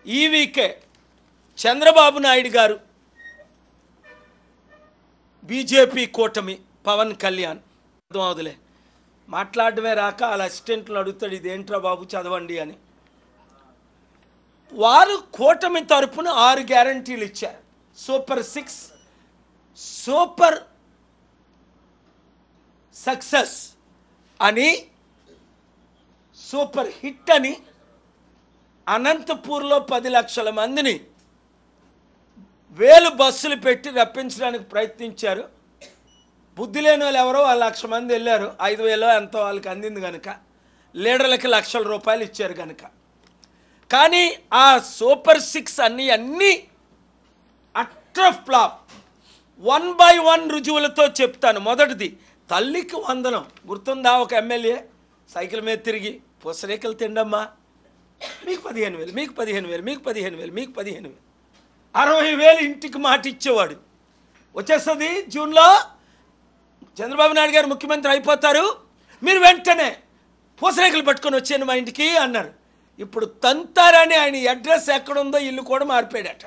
ఈ వీకే చంద్రబాబు నాయుడు గారు బీజేపీ కూటమి పవన్ కళ్యాణ్ వదిలే మాట్లాడమే రాక వాళ్ళ అసిస్టెంట్లు అడుగుతాడు ఇదేంట్రా బాబు చదవండి అని. వారు కూటమి తరపున 6 గ్యారంటీలు ఇచ్చారు. సూపర్ 6, సూపర్ సక్సెస్ అని, సూపర్ హిట్ అని అనంతపూర్లో 10 లక్షల మందిని 1000 బస్సులు పెట్టి రప్పించడానికి ప్రయత్నించారు. బుద్ధి లేని వాళ్ళు ఎవరో 1,00,000 మంది వెళ్ళారు. 5,000 ఎంతో వాళ్ళకి అందింది కనుక, లీడర్లకి లక్షల రూపాయలు ఇచ్చారు కనుక. కానీ ఆ సూపర్ 6 అన్నీ అట్టర్ ఫ్లాప్. 1 by 1 రుజువులతో చెప్తాను. మొదటిది తల్లికి వందనం. గుర్తుందా? ఒక ఎమ్మెల్యే సైకిల్ మీద తిరిగి పూసరేకలు తిండమ్మా, మీకు 15,000, మీకు 15,000, మీకు 15,000, మీకు 15,000, 60,000 ఇంటికి మాట ఇచ్చేవాడు. వచ్చేస్తుంది జూన్లో చంద్రబాబు నాయుడు గారు ముఖ్యమంత్రి అయిపోతారు, మీరు వెంటనే పూసరేకలు పట్టుకొని వచ్చాను మా ఇంటికి అన్నారు. ఇప్పుడు తంతారని ఆయన అడ్రస్ ఎక్కడుందో ఇల్లు కూడా మారిపోయాడట.